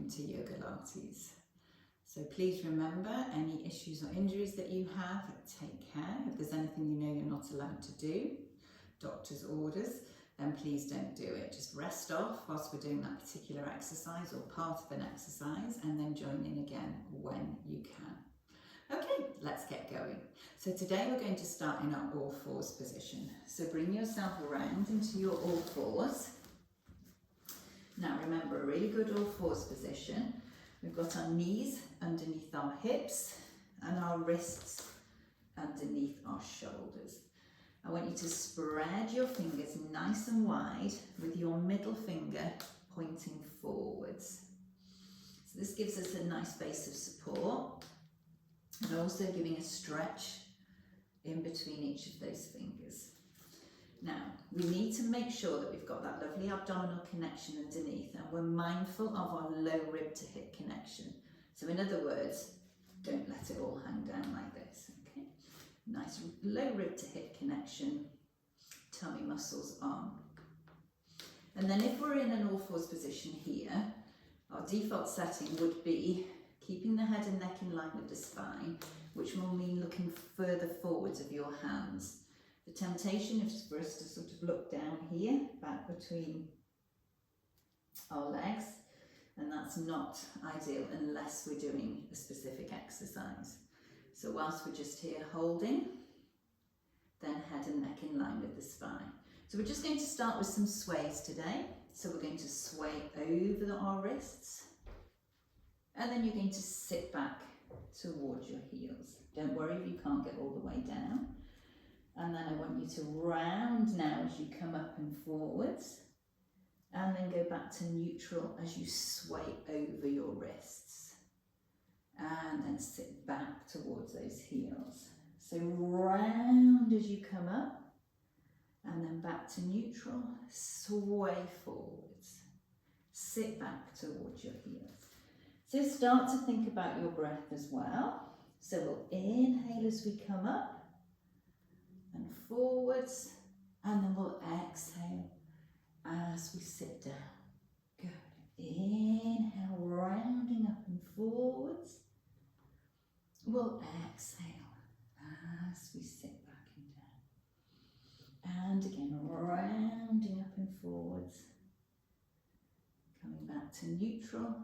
welcome to Yogalates. So please remember, any issues or injuries that you have, take care. If there's anything you know you're not allowed to do, doctor's orders, then please don't do it. Just rest off whilst we're doing that particular exercise or part of an exercise, and then join in again when you can. Okay, let's get going. So today we're going to start in our all fours position. So bring yourself around into your all fours. Now remember, a really good all fours position. We've got our knees underneath our hips and our wrists underneath our shoulders. I want you to spread your fingers nice and wide with your middle finger pointing forwards. So this gives us a nice base of support and also giving a stretch in between each of those fingers. Now, we need to make sure that we've got that lovely abdominal connection underneath, and we're mindful of our low rib to hip connection. So in other words, don't let it all hang down like this, okay? Nice low rib to hip connection, tummy muscles on. And then if we're in an all fours position here, our default setting would be keeping the head and neck in line with the spine, which will mean looking further forwards of your hands. The temptation is for us to sort of look down here, back between our legs, and that's not ideal unless we're doing a specific exercise. So whilst we're just here holding, then head and neck in line with the spine. So we're just going to start with some sways today. So we're going to sway over our wrists, and then you're going to sit back towards your heels. Don't worry if you can't get all the way down. And then I want you to round now as you come up and forwards, and then go back to neutral as you sway over your wrists, and then sit back towards those heels. So round as you come up, and then back to neutral, sway forwards, sit back towards your heels. So start to think about your breath as well. So we'll inhale as we come up and forwards, and then we'll exhale as we sit down. Good. Inhale, rounding up and forwards. We'll exhale as we sit back and down. And again, rounding up and forwards. Coming back to neutral,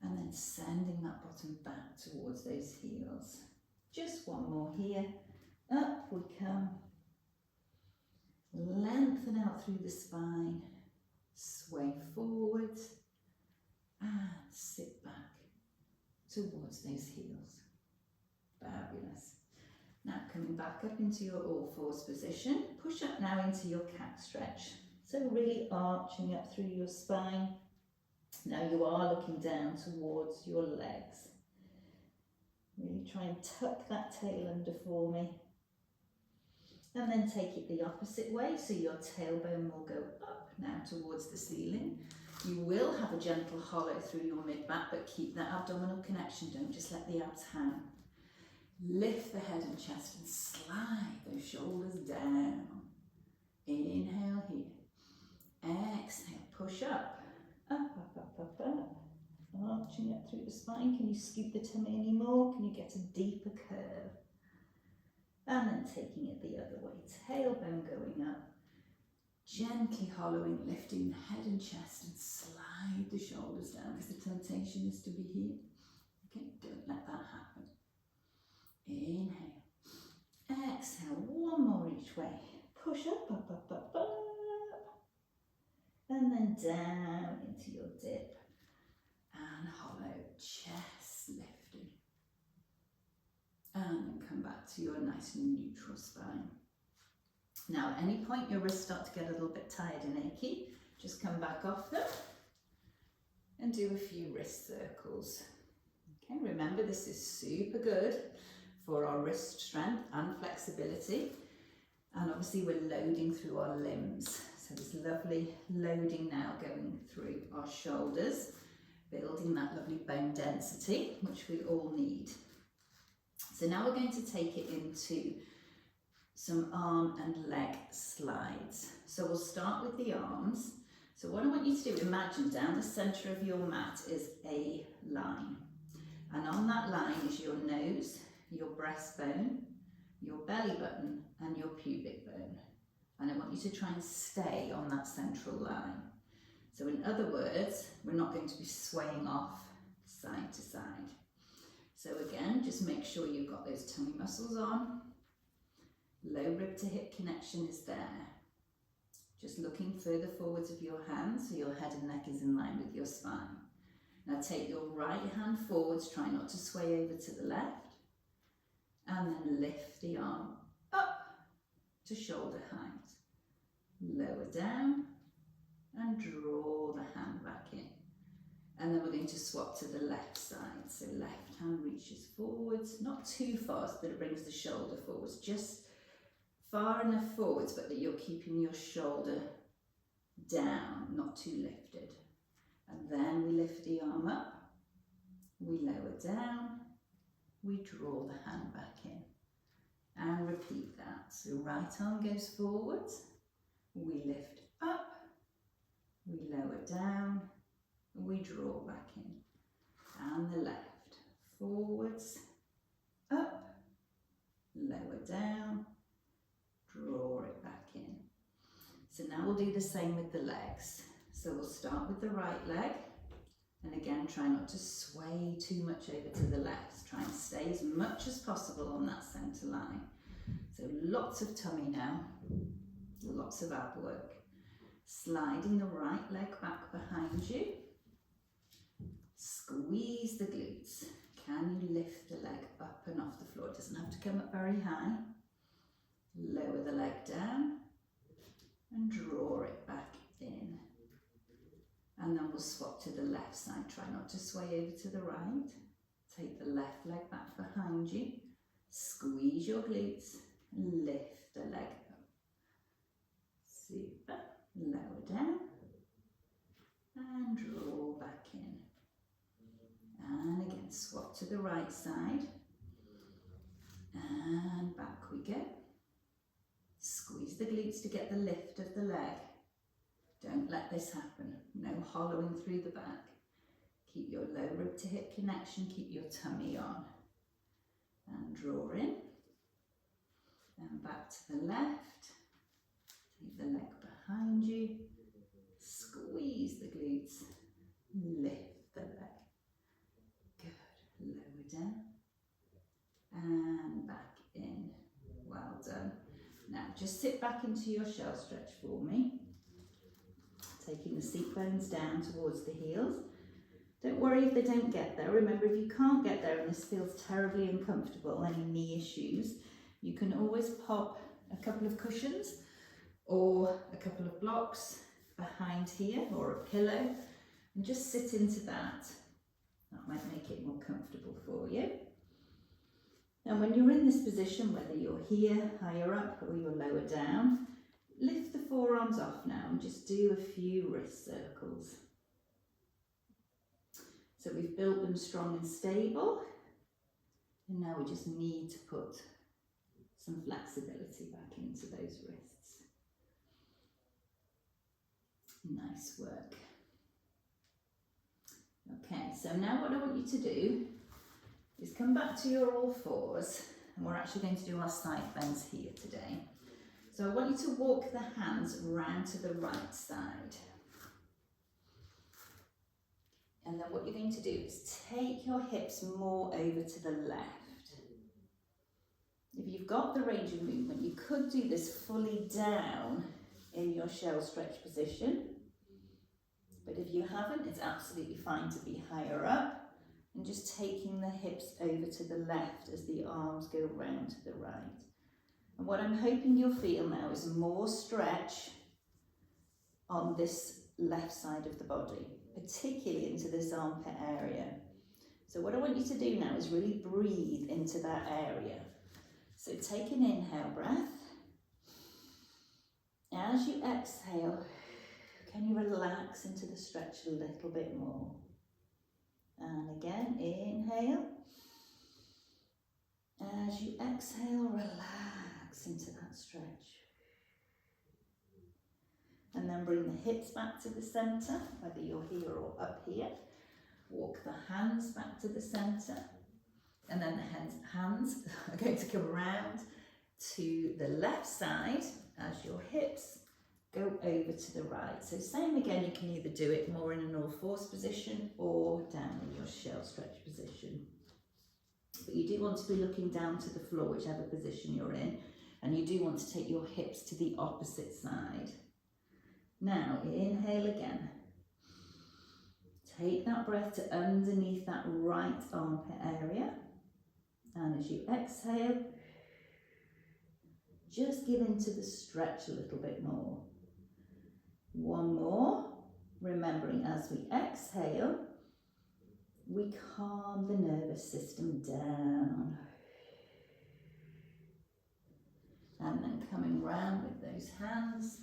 and then sending that bottom back towards those heels. Just one more here. Up we come, lengthen out through the spine, sway forwards, and sit back towards those heels. Fabulous. Now coming back up into your all fours position, push up now into your cat stretch. So really arching up through your spine. Now you are looking down towards your legs. Really try and tuck that tail under for me. And then take it the opposite way, so your tailbone will go up now towards the ceiling. You will have a gentle hollow through your mid-back, but keep that abdominal connection. Don't just let the abs hang. Lift the head and chest and slide those shoulders down. Inhale here. Exhale, push up. Up, up, up, up, up. Arching up through the spine. Can you scoop the tummy any more? Can you get a deeper curve? And then taking it the other way, tailbone going up, gently hollowing, lifting the head and chest, and slide the shoulders down, because the temptation is to be here. Okay, don't let that happen. Inhale, exhale, one more each way. Push up, up, up, up, up, and then down into your dip, and hollow, chest lifting. And then come back to your nice neutral spine. Now at any point your wrists start to get a little bit tired and achy, just come back off them and do a few wrist circles. Okay, remember this is super good for our wrist strength and flexibility, and obviously we're loading through our limbs. So this lovely loading now going through our shoulders, building that lovely bone density, which we all need. So now we're going to take it into some arm and leg slides. So we'll start with the arms. So what I want you to do, imagine down the centre of your mat is a line. And on that line is your nose, your breastbone, your belly button and your pubic bone. And I want you to try and stay on that central line. So in other words, we're not going to be swaying off side to side. So again, just make sure you've got those tummy muscles on. Low rib to hip connection is there. Just looking further forwards of your hands so your head and neck is in line with your spine. Now take your right hand forwards, try not to sway over to the left. And then lift the arm up to shoulder height. Lower down and draw the hand back in. And then we're going to swap to the left side. So left hand reaches forwards, not too fast that it brings the shoulder forwards, just far enough forwards but that you're keeping your shoulder down, not too lifted. And then we lift the arm up, we lower down, we draw the hand back in. And repeat that. So right arm goes forwards, we lift up, we lower down, we draw back in. And the left, forwards, up, lower down, draw it back in. So now we'll do the same with the legs. So we'll start with the right leg, and again try not to sway too much over to the left. Try and stay as much as possible on that centre line. So lots of tummy now, lots of ab work. Sliding the right leg back behind you. Squeeze the glutes. Can you lift the leg up and off the floor? It doesn't have to come up very high. Lower the leg down and draw it back in. And then we'll swap to the left side. Try not to sway over to the right. Take the left leg back behind you. Squeeze your glutes. Lift the leg up. Super. Lower down. And draw back in. And again, swap to the right side. And back we go. Squeeze the glutes to get the lift of the leg. Don't let this happen. No hollowing through the back. Keep your low rib to hip connection. Keep your tummy on. And draw in. And back to the left. Take the leg behind you. Squeeze the glutes. Lift the leg. Good. Lower down. And back in. Well done. Now just sit back into your shell stretch for me. Taking the seat bones down towards the heels. Don't worry if they don't get there. Remember, if you can't get there and this feels terribly uncomfortable, any knee issues, you can always pop a couple of cushions or a couple of blocks behind here or a pillow and just sit into that. That might make it more comfortable for you. And when you're in this position, whether you're here, higher up, or you're lower down, lift the forearms off now and just do a few wrist circles. So we've built them strong and stable, and now we just need to put some flexibility back into those wrists. Nice work. Okay, so now what I want you to do is come back to your all fours, and we're actually going to do our side bends here today. So I want you to walk the hands round to the right side. And then what you're going to do is take your hips more over to the left. If you've got the range of movement, you could do this fully down in your shell stretch position. But if you haven't, it's absolutely fine to be higher up and just taking the hips over to the left as the arms go round to the right. And what I'm hoping you'll feel now is more stretch on this left side of the body, particularly into this armpit area. So what I want you to do now is really breathe into that area. So take an inhale breath. As you exhale, can you relax into the stretch a little bit more? And again, inhale. As you exhale, relax into that stretch. And then bring the hips back to the centre, whether you're here or up here. Walk the hands back to the centre. And then the hands are going to come around to the left side as your hips go over to the right. So same again, you can either do it more in an all fours position or down in your shell stretch position. But you do want to be looking down to the floor, whichever position you're in, and you do want to take your hips to the opposite side. Now, inhale again. Take that breath to underneath that right armpit area. And as you exhale, just give into the stretch a little bit more. One more, remembering as we exhale, we calm the nervous system down. And then coming round with those hands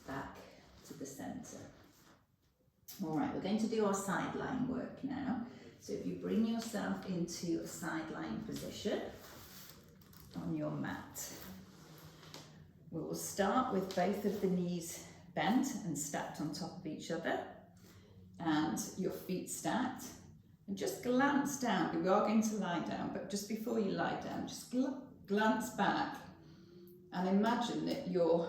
back to the centre. All right, we're going to do our side lying work now. So if you bring yourself into a side lying position on your mat, we will start with both of the knees bent and stacked on top of each other and your feet stacked. And just glance down. We are going to lie down, but just before you lie down, just glance back and imagine that you're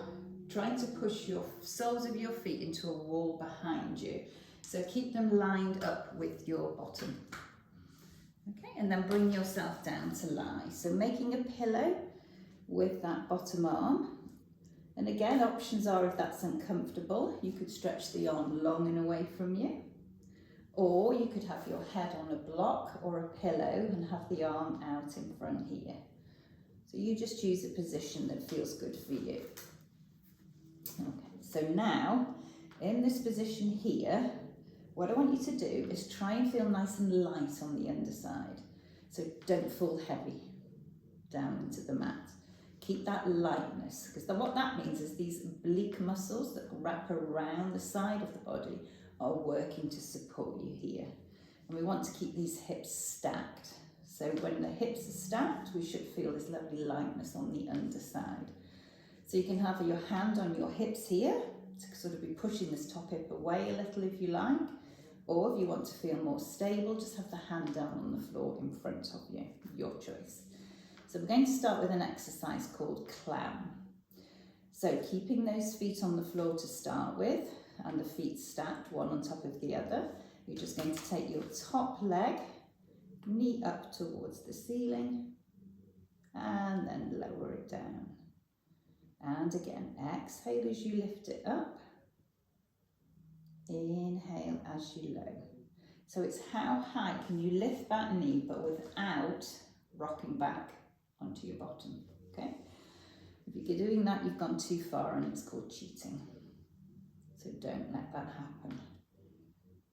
trying to push your soles of your feet into a wall behind you. So keep them lined up with your bottom. Okay, and then bring yourself down to lie. So making a pillow with that bottom arm. And again, options are, if that's uncomfortable, you could stretch the arm long and away from you. Or you could have your head on a block or a pillow and have the arm out in front here. So you just choose a position that feels good for you. Okay, so now in this position here, what I want you to do is try and feel nice and light on the underside. So don't fall heavy down into the mat. Keep that lightness, because what that means is these oblique muscles that wrap around the side of the body are working to support you here. And we want to keep these hips stacked. So when the hips are stacked, we should feel this lovely lightness on the underside. So you can have your hand on your hips here to sort of be pushing this top hip away a little if you like. Or if you want to feel more stable, just have the hand down on the floor in front of you, your choice. So we're going to start with an exercise called clown. So keeping those feet on the floor to start with, and the feet stacked one on top of the other, you're just going to take your top leg, knee up towards the ceiling, and then lower it down. And again, exhale as you lift it up. Inhale as you lower. So it's how high can you lift that knee but without rocking back onto your bottom, okay? If you're doing that, you've gone too far and it's called cheating. So don't let that happen.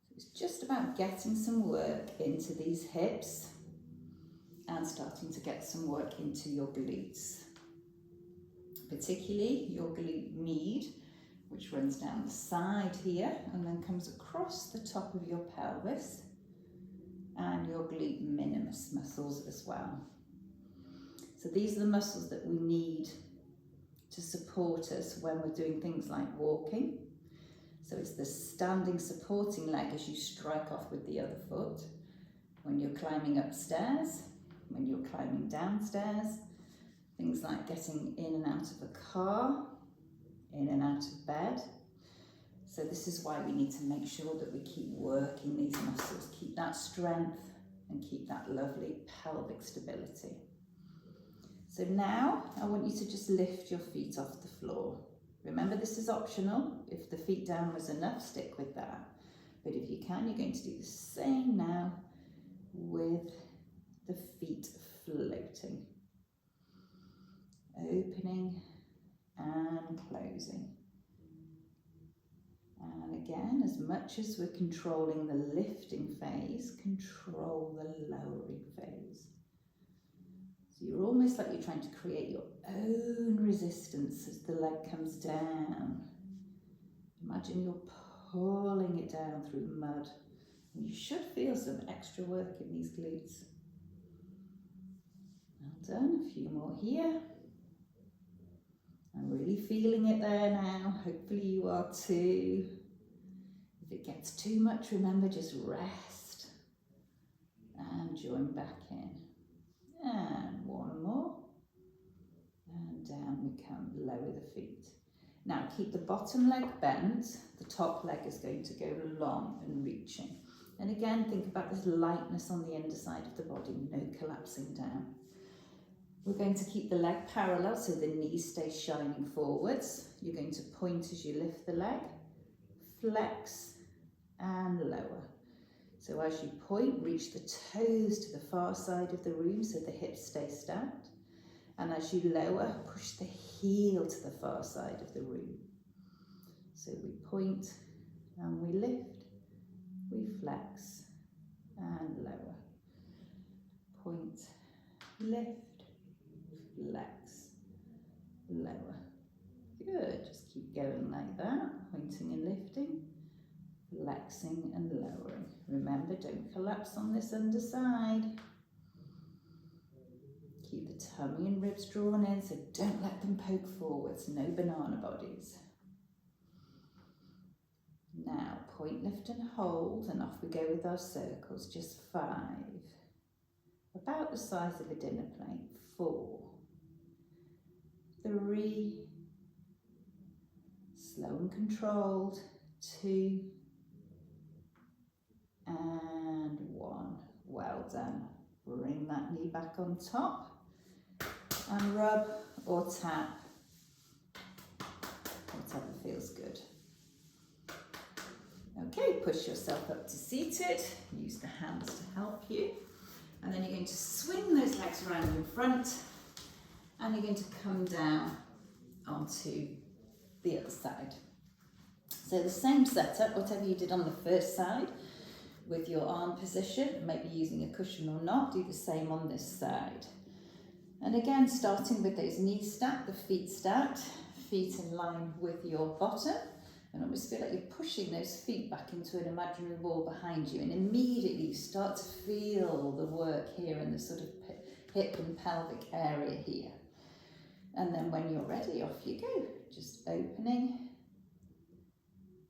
So it's just about getting some work into these hips and starting to get some work into your glutes. Particularly your glute med, which runs down the side here and then comes across the top of your pelvis, and your glute minimus muscles as well. So these are the muscles that we need to support us when we're doing things like walking. So it's the standing supporting leg as you strike off with the other foot, when you're climbing upstairs, when you're climbing downstairs, things like getting in and out of a car, in and out of bed. So this is why we need to make sure that we keep working these muscles, keep that strength and keep that lovely pelvic stability. So now I want you to just lift your feet off the floor. Remember, this is optional. If the feet down was enough, stick with that. But if you can, you're going to do the same now with the feet floating. Opening and closing. And again, as much as we're controlling the lifting phase, control the lowering phase. So you're almost like you're trying to create your own resistance as the leg comes down. Imagine you're pulling it down through mud. And you should feel some extra work in these glutes. Well done, a few more here. I'm really feeling it there now. Hopefully you are too. If it gets too much, remember, just rest and join back in. And one more. And down we come, lower the feet. Now keep the bottom leg bent, the top leg is going to go long and reaching. And again, think about this lightness on the underside of the body, no collapsing down. We're going to keep the leg parallel so the knees stay shining forwards. You're going to point as you lift the leg, flex and lower. So as you point, reach the toes to the far side of the room so the hips stay stacked. And as you lower, push the heel to the far side of the room. So we point and we lift, we flex and lower. Point, lift, flex, lower. Good, just keep going like that, pointing and lifting, flexing and lowering. Remember, don't collapse on this underside. Keep the tummy and ribs drawn in, so don't let them poke forwards, no banana bodies. Now, point, lift and hold, and off we go with our circles, just 5. About the size of a dinner plate, 4, 3, slow and controlled, 2, and 1. Well done. Bring that knee back on top and rub or tap, whatever feels good. Okay, push yourself up to seated, use the hands to help you, and then you're going to swing those legs around in front and you're going to come down onto the other side. So the same setup, whatever you did on the first side with your arm position, maybe using a cushion or not, do the same on this side. And again, starting with those knees stacked, the feet stacked, feet in line with your bottom, and almost feel like you're pushing those feet back into an imaginary wall behind you, and immediately you start to feel the work here in the sort of hip and pelvic area here. And then when you're ready, off you go, just opening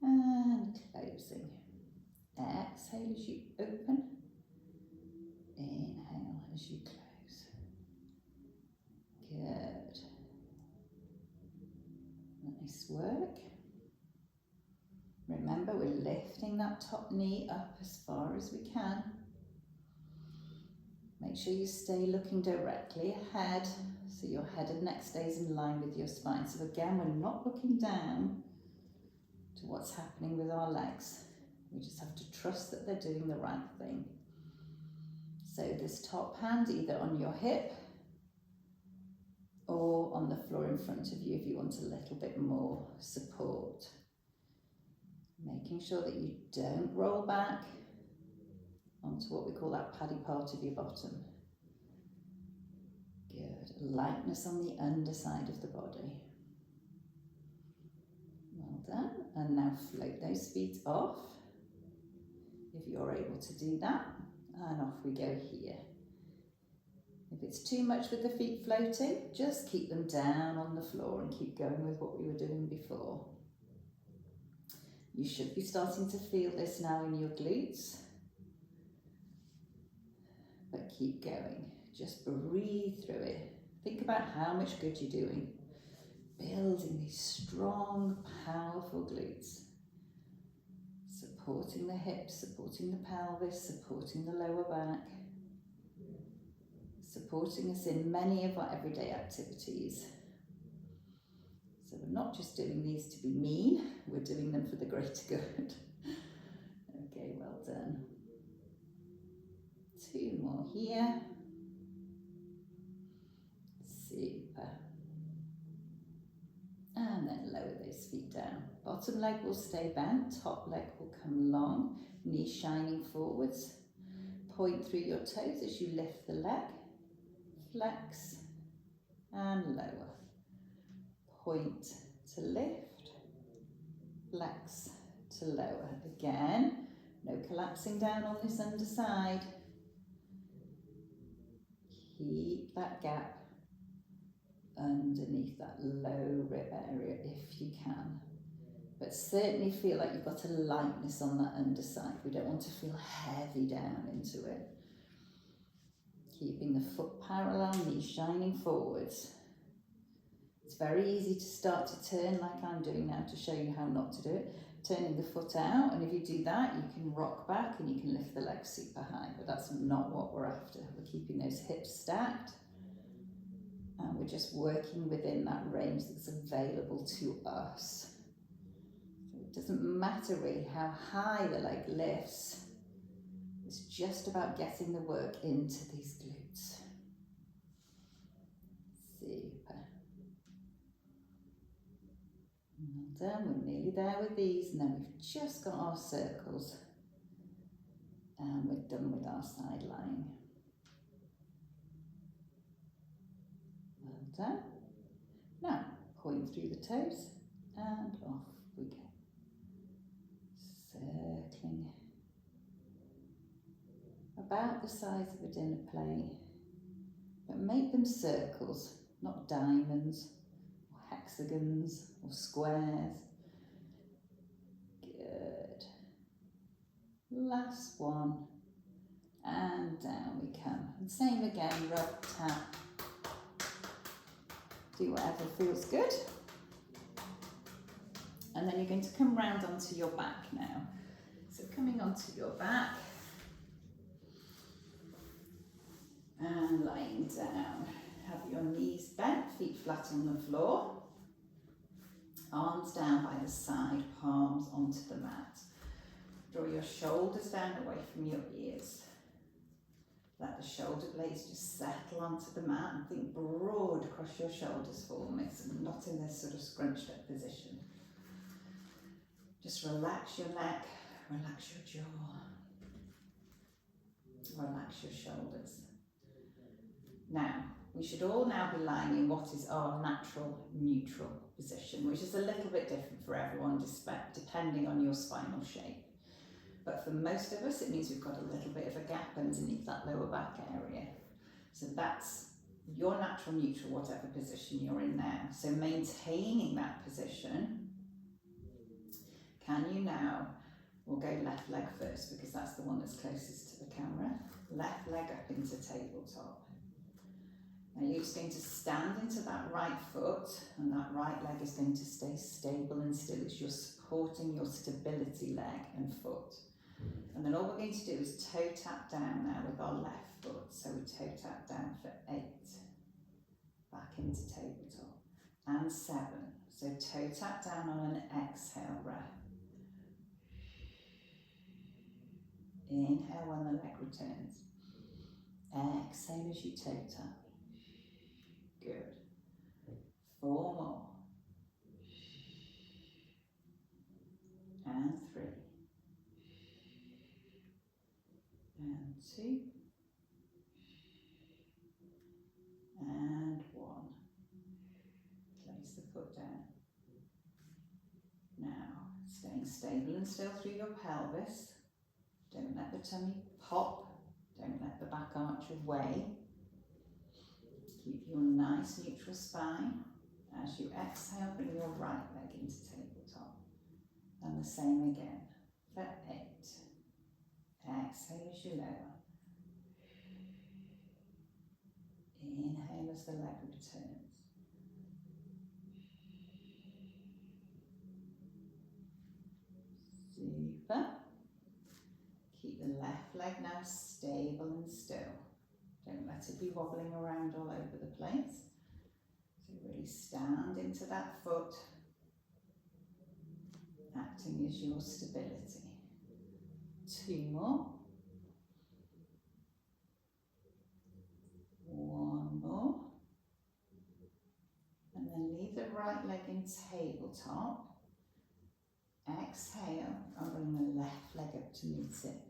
and closing. Exhale as you open, inhale as you close. Good. Nice work. Remember, we're lifting that top knee up as far as we can. Make sure you stay looking directly ahead so your head and neck stays in line with your spine. So again, we're not looking down to what's happening with our legs. We just have to trust that they're doing the right thing. So this top hand either on your hip or on the floor in front of you if you want a little bit more support. Making sure that you don't roll back onto what we call that paddy part of your bottom. Good. Lightness on the underside of the body. Well done. And now float those feet off, if you're able to do that. And off we go here. If it's too much with the feet floating, just keep them down on the floor and keep going with what we were doing before. You should be starting to feel this now in your glutes, but keep going. Just breathe through it. Think about how much good you're doing. Building these strong, powerful glutes. Supporting the hips, supporting the pelvis, supporting the lower back. Supporting us in many of our everyday activities. So we're not just doing these to be mean, we're doing them for the greater good. Okay, well done. 2 more here. Super. And then lower those feet down. Bottom leg will stay bent, top leg will come long, knees shining forwards. Point through your toes as you lift the leg. Flex and lower. Point to lift, flex to lower. Again, no collapsing down on this underside. Keep that gap underneath that low rib area if you can. But certainly feel like you've got a lightness on that underside. We don't want to feel heavy down into it. Keeping the foot parallel, knees shining forwards. It's very easy to start to turn like I'm doing now to show you how not to do it. Turning the foot out, and if you do that, you can rock back and you can lift the legs super high, but that's not what we're after. We're keeping those hips stacked, and we're just working within that range that's available to us. It doesn't matter really how high the leg lifts. It's just about getting the work into these glutes. Super. Well done, we're nearly there with these, and then we've just got our circles. And we're done with our side lying. Well done. Now, point through the toes, and off we go. Circling. About the size of a dinner plate, but make them circles, not diamonds, or hexagons, or squares. Good. Last one, and down we come. And same again, rub, tap. Do whatever feels good. And then you're going to come round onto your back now. So coming onto your back, and lying down. Have your knees bent, feet flat on the floor. Arms down by the side, palms onto the mat. Draw your shoulders down away from your ears. Let the shoulder blades just settle onto the mat, and think broad across your shoulders for me, so not in this sort of scrunched up position. Just relax your neck, relax your jaw, relax your shoulders. Now, we should all now be lying in what is our natural neutral position, which is a little bit different for everyone depending on your spinal shape. But for most of us, it means we've got a little bit of a gap underneath that lower back area. So that's your natural neutral, whatever position you're in now. So maintaining that position, can you now, we'll go left leg first because that's the one that's closest to the camera. Left leg up into tabletop. Now you're just going to stand into that right foot, and that right leg is going to stay stable and still. It's you're supporting your stability leg and foot. And then all we're going to do is toe tap down now with our left foot. So we toe tap down for 8, back into tabletop, and 7. So toe tap down on an exhale breath. Inhale when the leg returns. Exhale as you toe tap. Good. 4 more. And 3. And 2. And 1. Place the foot down. Now, staying stable and still through your pelvis. Don't let the tummy pop. Don't let the back arch away. Keep your nice neutral spine. As you exhale, bring your right leg into tabletop. And the same again for 8. Exhale as you lower. Inhale as the leg returns. Super. Keep the left leg now stable and still. Don't let it be wobbling around all over the place. So really stand into that foot, acting as your stability. 2 more. 1 more. And then leave the right leg in tabletop. Exhale and bring the left leg up to meet it.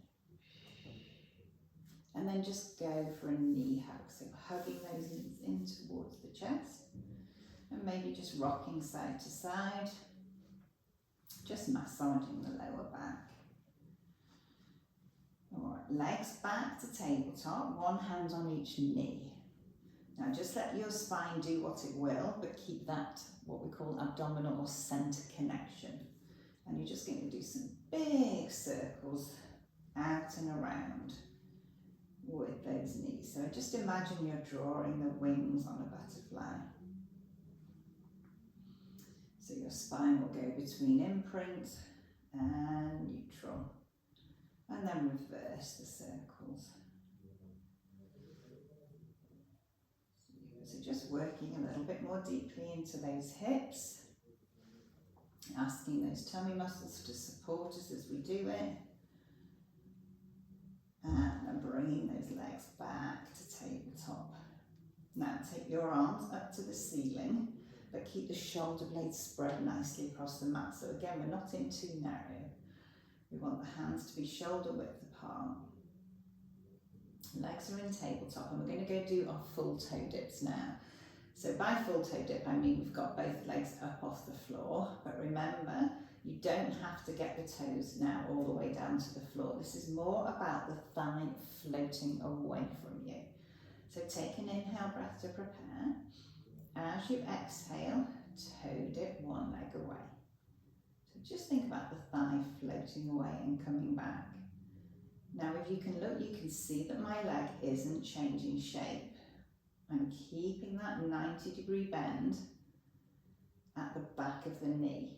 And then just go for a knee hug. So hugging those knees in towards the chest. And maybe just rocking side to side. Just massaging the lower back. Alright, legs back to tabletop. 1 hand on each knee. Now just let your spine do what it will, but keep that, what we call abdominal or centre connection. And you're just going to do some big circles out and around with those knees. So just imagine you're drawing the wings on a butterfly. So your spine will go between imprint and neutral. And then reverse the circles. So just working a little bit more deeply into those hips. Asking those tummy muscles to support us as we do it. And then bringing those legs back to tabletop. Now take your arms up to the ceiling, but keep the shoulder blades spread nicely across the mat. So again, we're not in too narrow. We want the hands to be shoulder width apart. Legs are in tabletop, and we're going to go do our full toe dips now. So by full toe dip, I mean we've got both legs up off the floor, but remember, you don't have to get the toes now all the way down to the floor. This is more about the thigh floating away from you. So take an inhale breath to prepare. As you exhale, toe dip one leg away. So just think about the thigh floating away and coming back. Now if you can look, you can see that my leg isn't changing shape. I'm keeping that 90-degree bend at the back of the knee.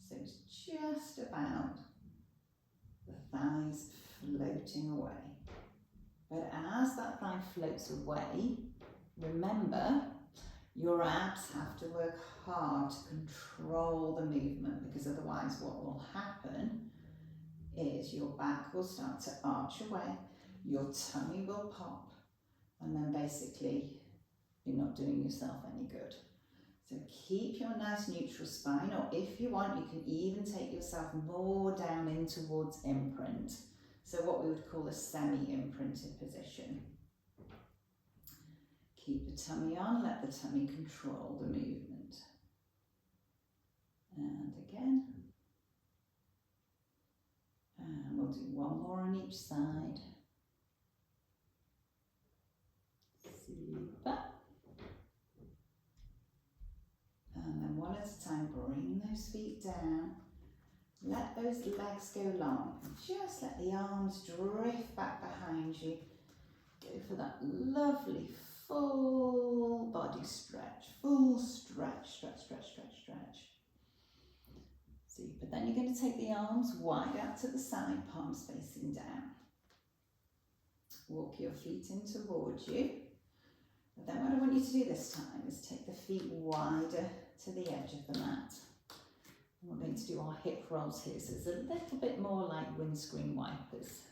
So it's just about the thighs floating away. But as that thigh floats away, remember, your abs have to work hard to control the movement, because otherwise what will happen is your back will start to arch away, your tummy will pop, and then basically you're not doing yourself any good. So keep your nice neutral spine, or if you want, you can even take yourself more down in towards imprint. So what we would call a semi-imprinted position. Keep the tummy on, let the tummy control the movement. And again. And we'll do one more on each side. Super. And then one at a time, bring those feet down. Let those legs go long. Just let the arms drift back behind you. Go for that lovely full body stretch. Full stretch, stretch, stretch, stretch, stretch. Super. Then you're going to take the arms wide out to the side, palms facing down. Walk your feet in towards you. And then what I want you to do this time is take the feet wider to the edge of the mat. And we're going to do our hip rolls here, so it's a little bit more like windscreen wipers.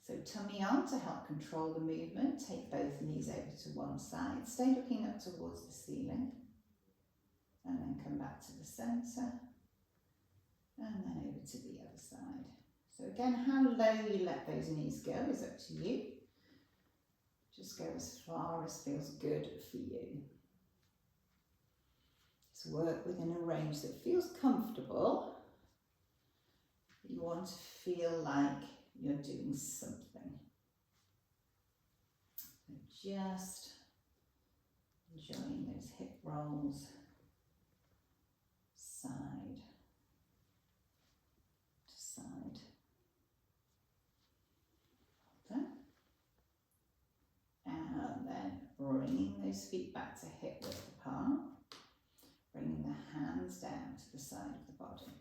So tummy on to help control the movement. Take both knees over to one side. Stay looking up towards the ceiling. And then come back to the centre. And then over to the other side. So again, how low you let those knees go is up to you. Just go as far as feels good for you. Just work within a range that feels comfortable. You want to feel like you're doing something. And just enjoying those hip rolls, side to side. Well done. And then bringing those feet back to hip width apart. Bringing the hands down to the side of the body.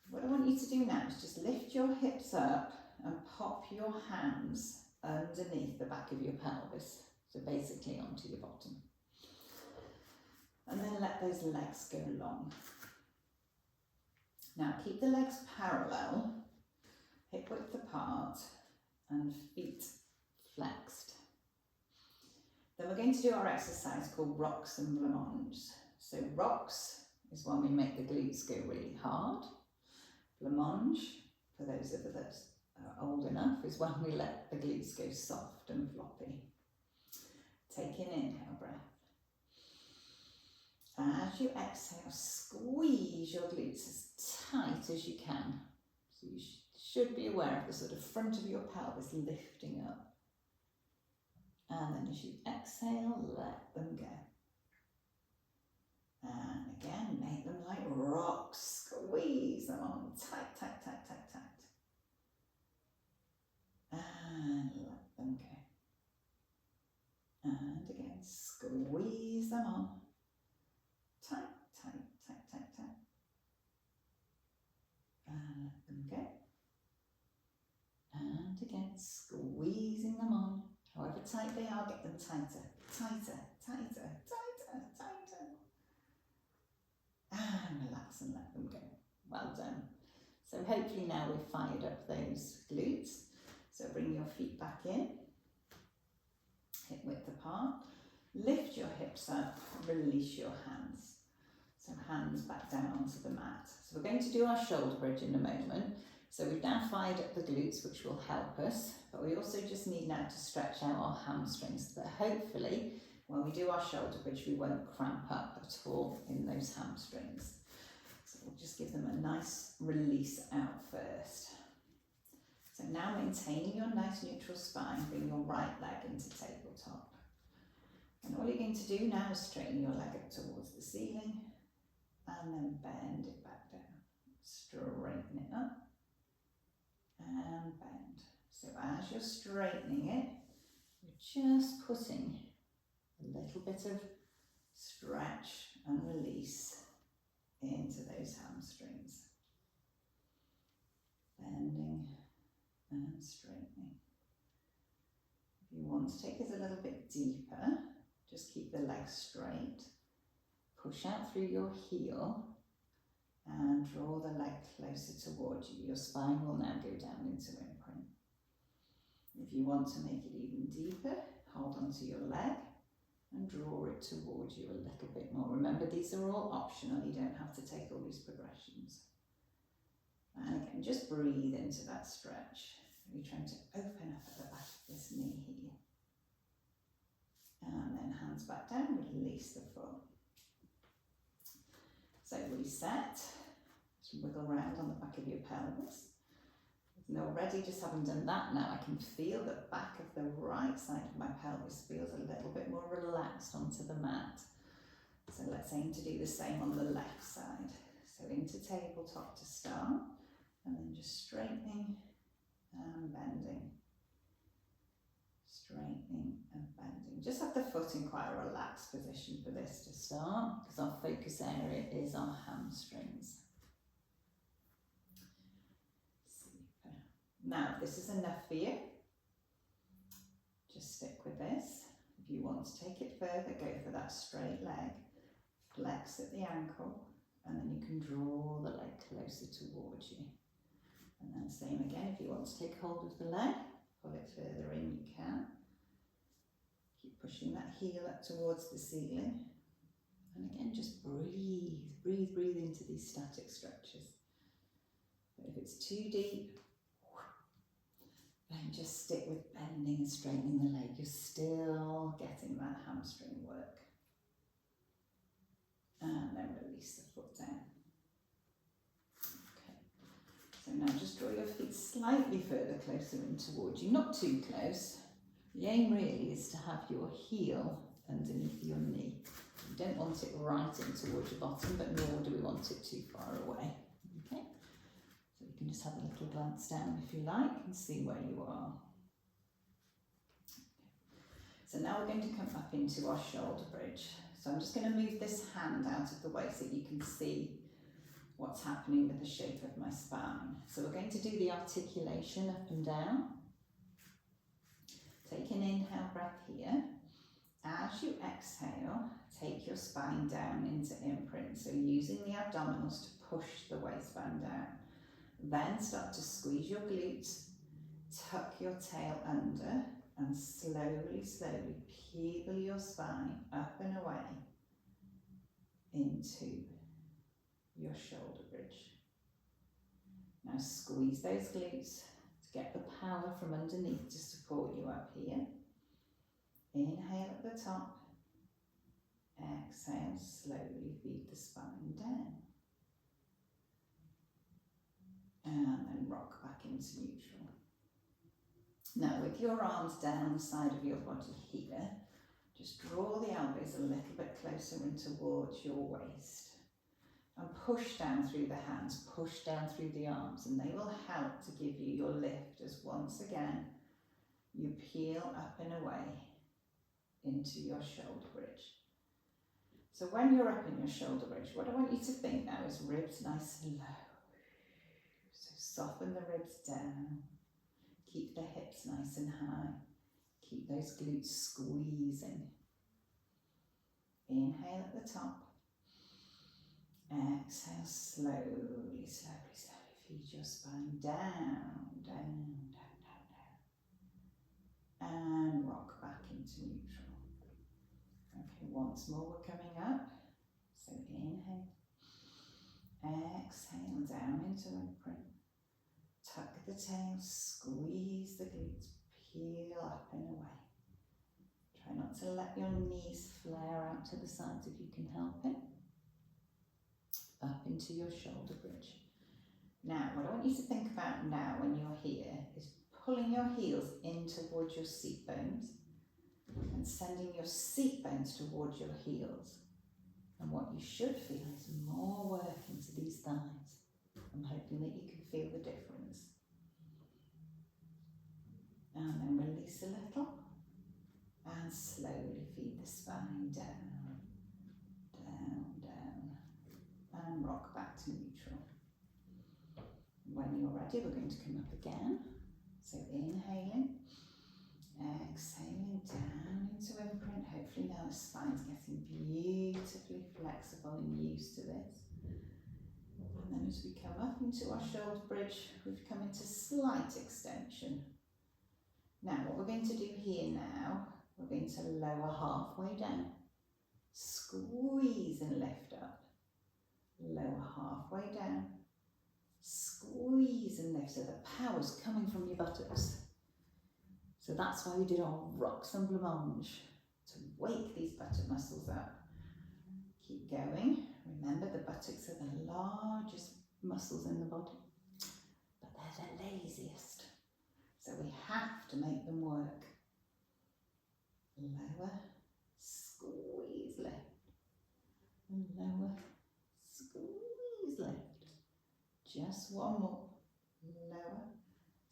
What I want you to do now is just lift your hips up and pop your hands underneath the back of your pelvis. So basically onto your bottom. And then let those legs go long. Now keep the legs parallel, hip width apart, and feet flexed. Then we're going to do our exercise called rocks and blancmanges. So rocks is when we make the glutes go really hard. Blancmange, for those of us that are old enough, is when we let the glutes go soft and floppy. Take an inhale breath. As you exhale, squeeze your glutes as tight as you can. So you should be aware of the sort of front of your pelvis lifting up. And then as you exhale, let them go. And again, make them like rocks. Squeeze them on. Tight, tight, tight, tight, tight. And let them go. And again, squeeze them on. Tight, tight, tight, tight, tight. And let them go. And again, squeezing them on. However tight they are, get them tighter, tighter, tighter, tighter, tighter. And relax and let them go. Well done. So hopefully now we've fired up those glutes. So bring your feet back in, hip width apart. Lift your hips up, release your hands. So hands back down onto the mat. So we're going to do our shoulder bridge in a moment. So we've now fired up the glutes, which will help us, but we also just need now to stretch out our hamstrings so that hopefully when we do our shoulder bridge, we won't cramp up at all in those hamstrings. So we'll just give them a nice release out first. So now maintaining your nice neutral spine, bring your right leg into tabletop. And all you're going to do now is straighten your leg up towards the ceiling and then bend it back down. Straighten it up. And bend. So as you're straightening it, you're just putting a little bit of stretch and release into those hamstrings. Bending and straightening. If you want to take it a little bit deeper, just keep the legs straight. Push out through your heel. And draw the leg closer towards you. Your spine will now go down into imprint. If you want to make it even deeper, hold onto your leg and draw it towards you a little bit more. Remember, these are all optional. You don't have to take all these progressions. And again, just breathe into that stretch. You're trying to open up at the back of this knee here. And then hands back down, release the foot. So reset, just wiggle around on the back of your pelvis. And already, just having done that now, I can feel the back of the right side of my pelvis feels a little bit more relaxed onto the mat. So let's aim to do the same on the left side. So into tabletop to start, and then just straightening and bending. Straightening and bending. Just have the foot in quite a relaxed position for this to start, because our focus area is our hamstrings. Super. Now, if this is enough for you, just stick with this. If you want to take it further, go for that straight leg. Flex at the ankle, and then you can draw the leg closer towards you. And then same again, if you want to take hold of the leg, pull it further in, you can. Keep pushing that heel up towards the ceiling. And again, just breathe, breathe, breathe into these static stretches. But if it's too deep, then just stick with bending and straightening the leg. You're still getting that hamstring work. And then release the foot down. So now just draw your feet slightly further closer in towards you, not too close. The aim really is to have your heel underneath your knee. You don't want it right in towards your bottom, but nor do we want it too far away. Okay, so you can just have a little glance down if you like and see where you are. Okay. So now we're going to come up into our shoulder bridge. So I'm just going to move this hand out of the way so you can see what's happening with the shape of my spine. So we're going to do the articulation up and down. Take an inhale breath here. As you exhale, take your spine down into imprint. So using the abdominals to push the waistband down. Then start to squeeze your glutes, tuck your tail under, and slowly, slowly peel your spine up and away into your shoulder bridge. Now squeeze those glutes to get the power from underneath to support you up here. Inhale at the top. Exhale, slowly feed the spine down. And then rock back into neutral. Now with your arms down the side of your body here, just draw the elbows a little bit closer in towards your waist. And push down through the hands, push down through the arms, and they will help to give you your lift as once again you peel up and away into your shoulder bridge. So when you're up in your shoulder bridge, what I want you to think now is ribs nice and low. So soften the ribs down, keep the hips nice and high, keep those glutes squeezing. Inhale at the top. Exhale slowly, slowly, slowly. Feed your spine down, down, down, down, down. And rock back into neutral. Okay, once more we're coming up. So inhale. Exhale down into imprint. Tuck the tail, squeeze the glutes, peel up and away. Try not to let your knees flare out to the sides if you can help it. Up into your shoulder bridge. Now, what I want you to think about now when you're here is pulling your heels in towards your seat bones and sending your seat bones towards your heels. And what you should feel is more work into these thighs. I'm hoping that you can feel the difference. And then release a little and slowly feed the spine down, down, down. And rock back to neutral. When you're ready, we're going to come up again. So inhaling, exhaling down into imprint. Hopefully now the spine's getting beautifully flexible and used to this. And then as we come up into our shoulder bridge, we've come into slight extension. Now what we're going to do here now, we're going to lower halfway down. Squeeze and lift up. Lower halfway down, squeeze and lift, so the power's coming from your buttocks. So that's why we did our rocks and blancmange, to wake these buttock muscles up. Keep going. Remember, the buttocks are the largest muscles in the body, but they're the laziest. So we have to make them work. Lower, squeeze, lift, and lower, squeeze, lift. Just one more. Lower,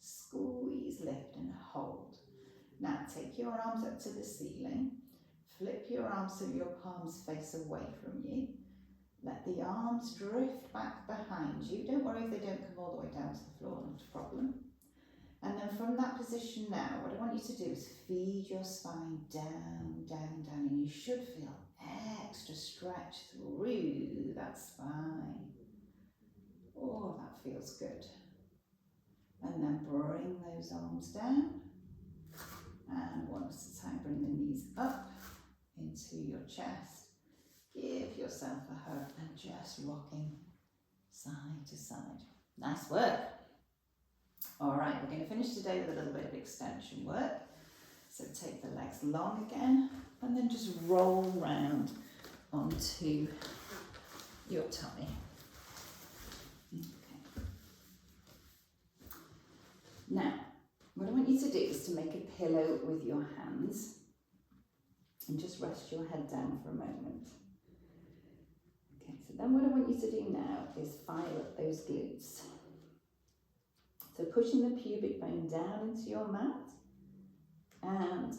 squeeze, lift and hold. Now take your arms up to the ceiling. Flip your arms so your palms face away from you. Let the arms drift back behind you. Don't worry if they don't come all the way down to the floor, not a problem. And then from that position now, what I want you to do is feed your spine down, down, down, and you should feel extra stretch through that spine. Oh, that feels good. And then bring those arms down. And one at a time, bring the knees up into your chest. Give yourself a hug and just rocking side to side. Nice work. All right, we're going to finish today with a little bit of extension work. So take the legs long again and then just roll round onto your tummy. Okay. Now, what I want you to do is to make a pillow with your hands and just rest your head down for a moment. Okay, so then what I want you to do now is fire up those glutes. So pushing the pubic bone down into your mat and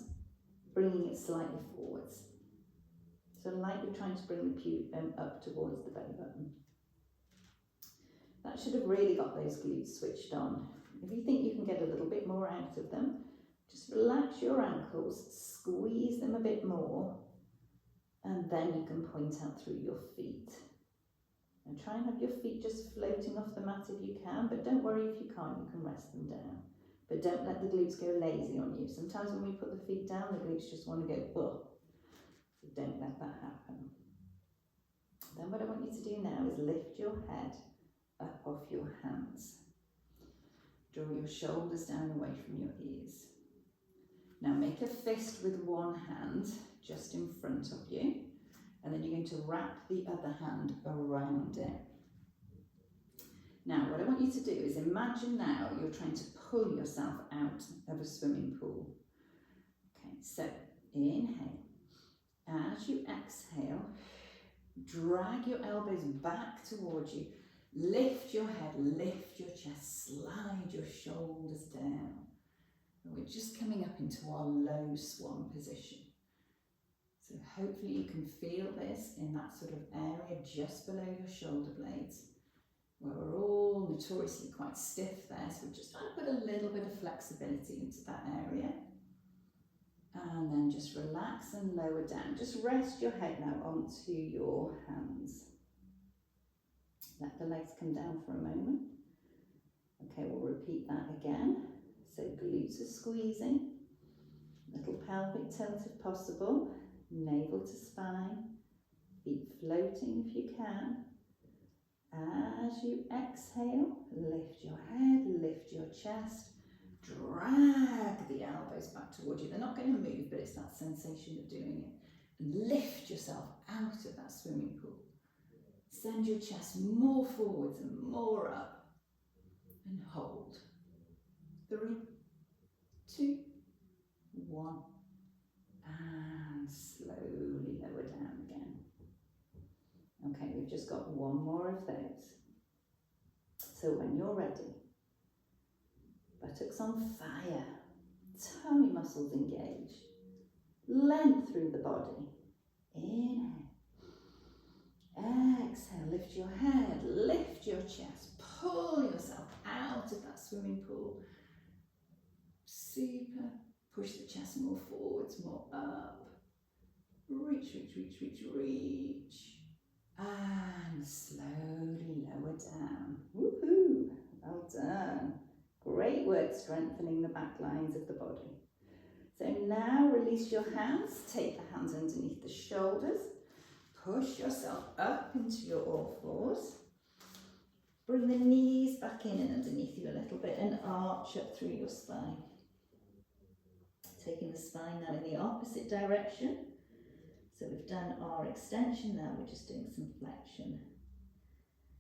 bringing it slightly forwards. So like you're trying to bring the pubic bone up towards the belly button. That should have really got those glutes switched on. If you think you can get a little bit more out of them, just relax your ankles, squeeze them a bit more, and then you can point out through your feet. And try and have your feet just floating off the mat if you can, but don't worry if you can't, you can rest them down. But don't let the glutes go lazy on you. Sometimes when we put the feet down, the glutes just want to go, ugh. So don't let that happen. Then what I want you to do now is lift your head up off your hands. Draw your shoulders down away from your ears. Now make a fist with one hand just in front of you. And then you're going to wrap the other hand around it. Now, what I want you to do is imagine now you're trying to pull yourself out of a swimming pool. Okay, so inhale. As you exhale, drag your elbows back towards you. Lift your head, lift your chest, slide your shoulders down. And we're just coming up into our low swan position. So hopefully you can feel this in that sort of area just below your shoulder blades, where we're all notoriously quite stiff there. So we're just trying to put a little bit of flexibility into that area. And then just relax and lower down. Just rest your head now onto your hands. Let the legs come down for a moment. Okay, we'll repeat that again. So glutes are squeezing, little pelvic tilt if possible, navel to spine, feet floating if you can. As you exhale, lift your head, lift your chest, drag the elbows back towards you. They're not going to move, but it's that sensation of doing it. And lift yourself out of that swimming pool. Send your chest more forwards and more up. And hold. 3, 2, 1. And slowly lower down again. Okay, we've just got one more of those. So when you're ready, buttocks on fire, tummy muscles engaged, length through the body. Inhale. Exhale, lift your head, lift your chest, pull yourself out of that swimming pool. Super. Push the chest more forwards, more up. Reach, reach, reach, reach, reach. And slowly lower down. Woohoo! Well done. Great work strengthening the back lines of the body. So now release your hands, take the hands underneath the shoulders. Push yourself up into your all fours. Bring the knees back in and underneath you a little bit and arch up through your spine. Taking the spine now in the opposite direction. So we've done our extension, now we're just doing some flexion.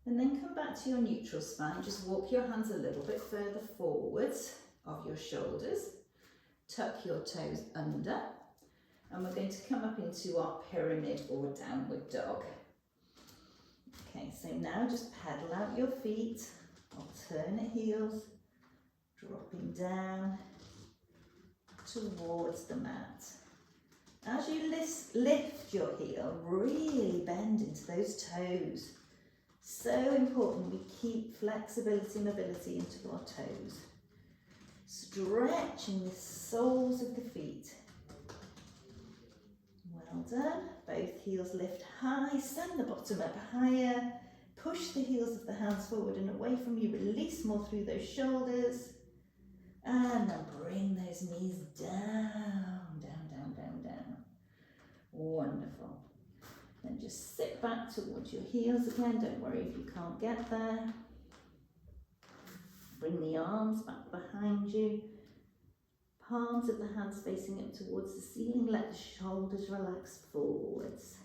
And then come back to your neutral spine. Just walk your hands a little bit further forwards of your shoulders. Tuck your toes under. And we're going to come up into our pyramid or downward dog. Okay, so now just pedal out your feet, alternate heels, dropping down towards the mat. As you lift your heel, really bend into those toes. So important we keep flexibility and mobility into our toes. Stretching the soles of the feet. Well done. Both heels lift high, send the bottom up higher. Push the heels of the hands forward and away from you. Release more through those shoulders. And then bring those knees down, down, down, down, down. Wonderful. Then just sit back towards your heels again. Don't worry if you can't get there. Bring the arms back behind you. Palms of the hands facing up towards the ceiling. Let the shoulders relax forwards.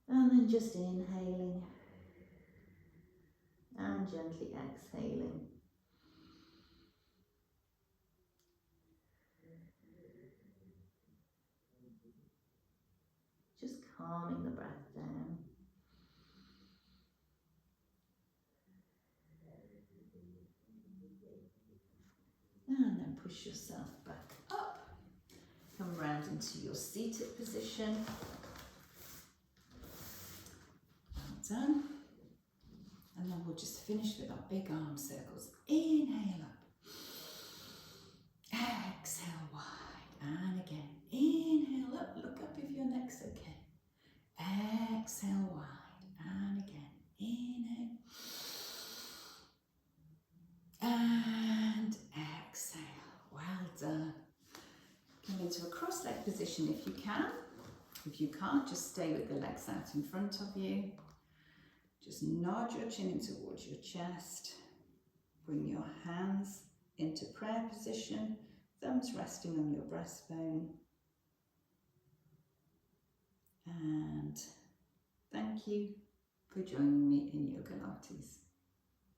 And then just inhaling and gently exhaling. Just calming the breath down. And then push yourself back up. Come round into your seated position. Well done. And then we'll just finish with our big arm circles. Inhale up. Exhale wide. And again. Inhale up. Look up if your neck's okay. Exhale wide. And again. Inhale. And exhale. Well done. Come into a cross-leg position if you can. If you can't, just stay with the legs out in front of you. Just nod your chin in towards your chest. Bring your hands into prayer position. Thumbs resting on your breastbone. And thank you. for joining me in Yogalates.